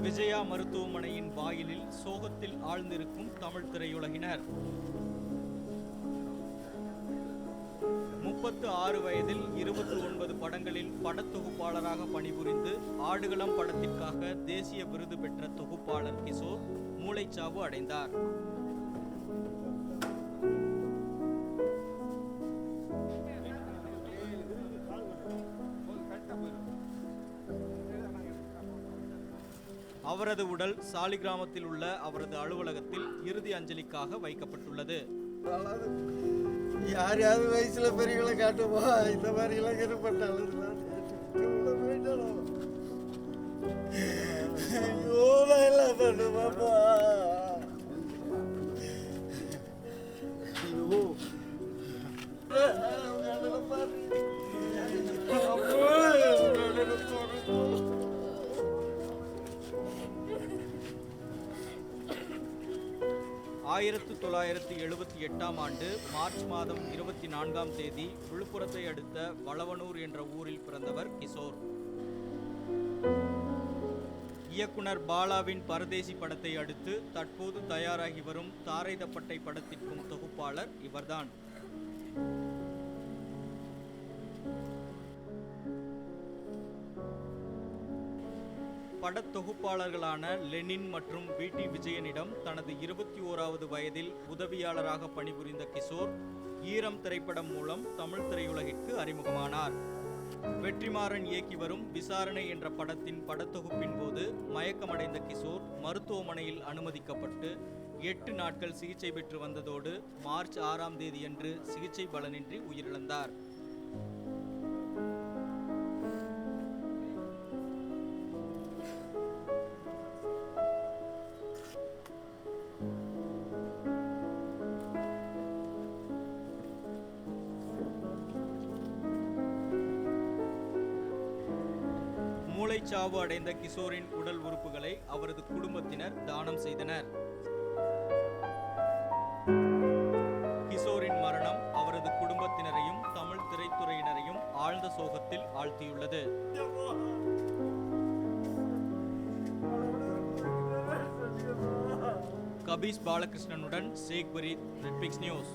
விஜயா மருத்துவமனையின் வாயிலில் சோகத்தில் ஆழ்ந்திருக்கும் தமிழ் திரையுலகினர். 36 வயதில் 29 படங்களில் படத்தொகுப்பாளராக பணிபுரிந்து ஆடுகளம் படத்திற்காக தேசிய விருது பெற்ற தொகுப்பாளர் கிஷோர் மூளைச்சாவு அடைந்தார். அவரது உடல் சாலிகிராமத்தில் உள்ள அவரது அலுவலகத்தில் இறுதி அஞ்சலிக்காக வைக்கப்பட்டுள்ளது. யாரையாவது வயசுல பெரியவங்களை காட்டுமா, இந்த மாதிரி எல்லாம் ஏற்பட்டாலும் எல்லாம் பண்ணுமாப்பா. ஐயோ 1978 ஆண்டு மார்ச் மாதம் 24ஆம் தேதி விழுப்புரத்தை அடுத்த வளவனூர் என்ற ஊரில் பிறந்தவர் கிஷோர். இயக்குனர் பாலாவின் பரதேசி படத்தை அடுத்து தற்போது தயாராகி வரும் தாரை தப்பட்டை படத்திற்கும் தொகுப்பாளர் இவர்தான். படத்தொகுப்பாளர்களான லெனின் மற்றும் வி.டி. விஜயனிடம் தனது 21வது வயதில் உதவியாளராக பணிபுரிந்த கிஷோர் ஈரம் திரைப்படம் மூலம் தமிழ் திரையுலகிற்கு அறிமுகமானார். வெற்றிமாறன் இயக்கி வரும் விசாரணை என்ற படத்தின் படத்தொகுப்பின் போது மயக்கமடைந்த கிஷோர் மருத்துவமனையில் அனுமதிக்கப்பட்டு 8 நாட்கள் சிகிச்சை பெற்று வந்ததோடு மார்ச் 6ஆம் தேதியன்று சிகிச்சை பலனின்றி உயிரிழந்தார். மூளைச்சாவு அடைந்த கிஷோரின் உடல் உறுப்புகளை அவரது குடும்பத்தினர் தானம் செய்தனர். கிஷோரின் மரணம் அவரது குடும்பத்தினரையும் தமிழ் திரைத்துறையினரையும் ஆழ்ந்த சோகத்தில் ஆழ்த்தியுள்ளது. கபீஷ் பாலகிருஷ்ணனுடன் ஷேக் பரீத், ரெட்பிக்ஸ் நியூஸ்.